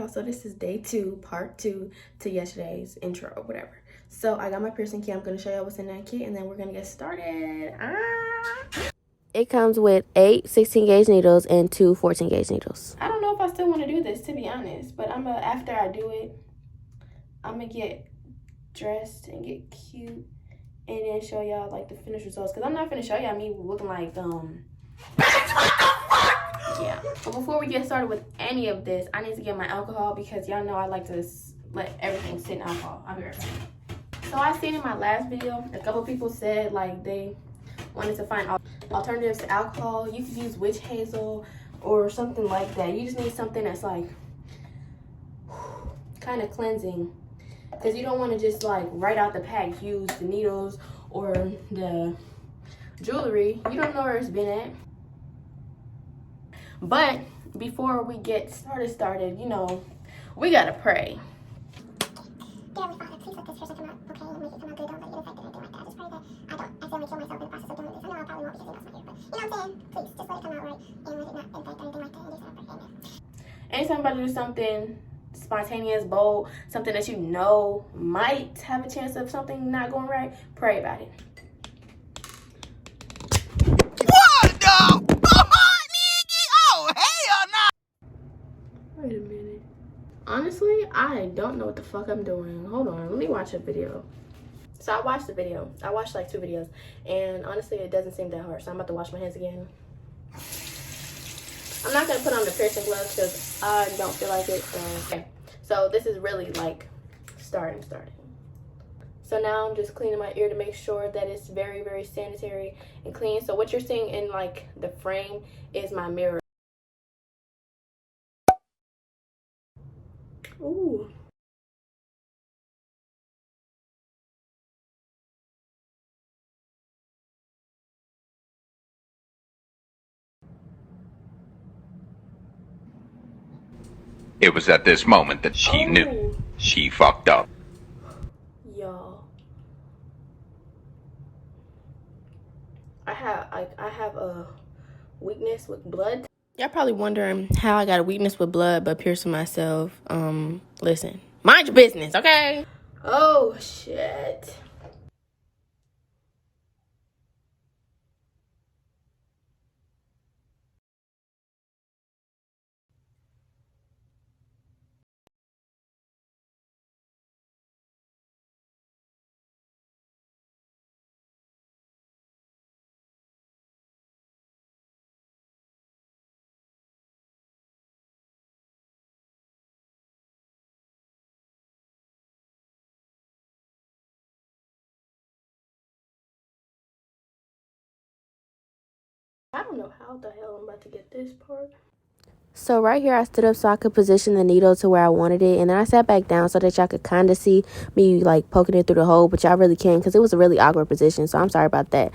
y'all. So this is day 2, part 2 to yesterday's intro or whatever. So I got my piercing kit. I'm going to show y'all what's in that kit, and then we're going to get started. It comes with 8 16 gauge needles and 2 14 gauge needles. I don't know if I still want to do this, to be honest, but after I do it, I'm going to get dressed and get cute and then show y'all like the finished results, because I'm not going to show y'all me looking like yeah. But before we get started with any of this, I need to get my alcohol, because y'all know I like to let everything sit in alcohol. I'll be right back. So I seen in my last video, a couple people said like they wanted to find alternatives to alcohol. You could use witch hazel or something like that. You just need something that's like kind of cleansing, because you don't want to just like right out the pack use the needles or the jewelry. You don't know where it's been at. But before we get started, you know, we gotta pray. Dear Father, please let this piercing come out okay and make it come out good. Don't let it infect or anything like that. Just pray that I don't accidentally kill myself in the process of doing this. I know I probably won't, because you know it's my hair, but you know what I'm saying? Please, just let it come out right and let it not infect or anything like that. And just pray. Amen. Anytime about to do something spontaneous, bold, something that you know might have a chance of something not going right, pray about it. What the? Oh, hell no! Wait a minute. Honestly, I don't know what the fuck I'm doing. Hold on, let me watch a video. So I watched the video. I watched like 2 videos, and honestly, it doesn't seem that hard. So I'm about to wash my hands again. I'm not gonna put on the piercing gloves because I don't feel like it. Okay. So this is really like starting. So now I'm just cleaning my ear to make sure that it's very, very sanitary and clean. So what you're seeing in like the frame is my mirror. Ooh. It was at this moment that she knew she fucked up. Y'all, I have a weakness with blood. Y'all probably wondering how I got a weakness with blood but piercing myself. Listen, mind your business, okay? Oh shit. I don't know how the hell I'm about to get this part. So right here, I stood up so I could position the needle to where I wanted it. And then I sat back down so that y'all could kind of see me like poking it through the hole. But y'all really can't, because it was a really awkward position. So I'm sorry about that.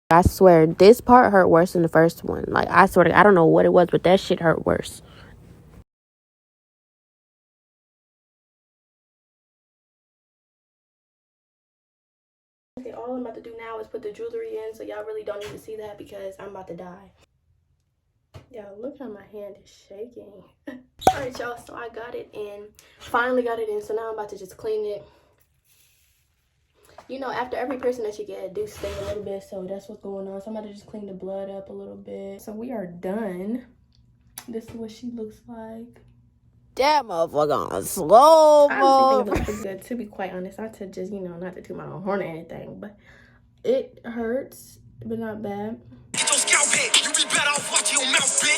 I swear, this part hurt worse than the first one. Like, I swear to, I don't know what it was, but that shit hurt worse. Okay, all I'm about to do now is put the jewelry in, so y'all really don't need to see that because I'm about to die. Y'all, look how my hand is shaking. Alright, y'all, so I got it in. Finally got it in, so now I'm about to just clean it. You know, after every piercing that you get, do stay a little bit, so that's what's going on. So I'm about to just clean the blood up a little bit. So we are done. This is what she looks like. That motherfucker on slow mo. I honestly think it looks pretty good, to be quite honest. Not to just, you know, not to toot my own horn or anything, but it hurts, but not bad. Get your scalp hit. You be better off watching your mouth, bitch.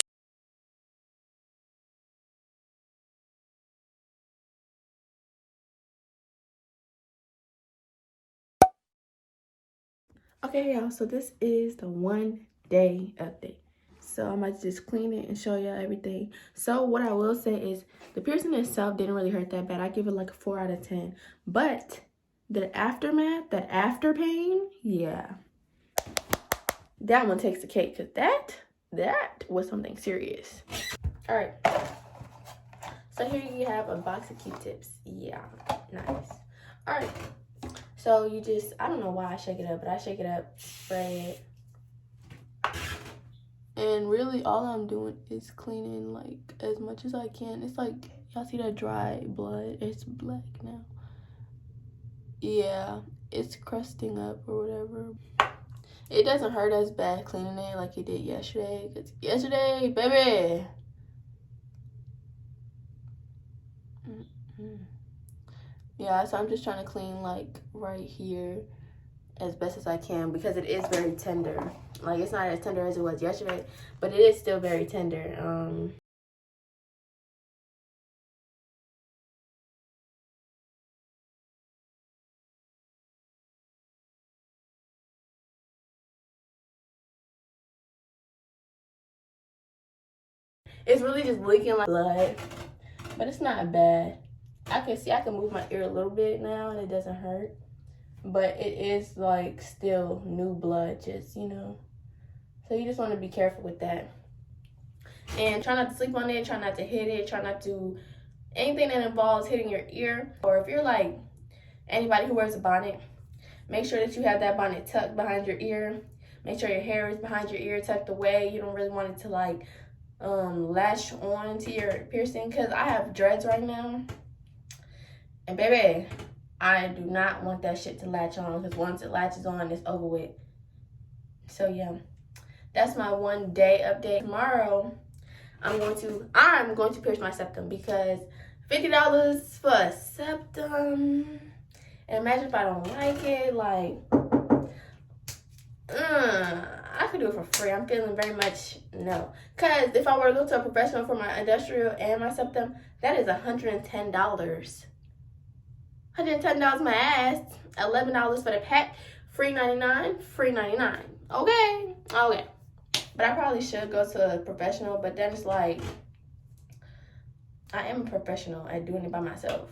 Okay, y'all, so this is the 1-day update. So I'm about to just clean it and show y'all everything. So what I will say is the piercing itself didn't really hurt that bad. I give it like a 4 out of 10. But the aftermath, that after pain, yeah. That one takes the cake, because that was something serious. All right. So here you have a box of Q-tips. Yeah, nice. All right. So you just, I don't know why I shake it up, but I shake it up, spray it. And really all I'm doing is cleaning like as much as I can. It's like, y'all see that dry blood? It's black now. Yeah, it's crusting up or whatever. It doesn't hurt as bad cleaning it like it did yesterday. 'Cause yesterday, baby. Yeah, so I'm just trying to clean like right here as best as I can because it is very tender. Like, it's not as tender as it was yesterday, but it is still very tender. It's really just leaking like blood, but it's not bad. I can move my ear a little bit now and it doesn't hurt, but it is like still new blood, just, you know. So you just want to be careful with that. And try not to sleep on it, try not to hit it, try not to, anything that involves hitting your ear. Or if you're like anybody who wears a bonnet, make sure that you have that bonnet tucked behind your ear. Make sure your hair is behind your ear, tucked away. You don't really want it to like latch on to your piercing, because I have dreads right now. And baby, I do not want that shit to latch on, because once it latches on, it's over with. So yeah, that's my 1 day update. Tomorrow, I'm going to pierce my septum, because $50 for a septum. And imagine if I don't like it, like, I could do it for free. I'm feeling very much no. Because if I were to go to a professional for my industrial and my septum, that is $110. $110 my ass, $11 for the pack, free 99, free 99. Okay. But I probably should go to a professional, but then it's like, I am a professional at doing it by myself.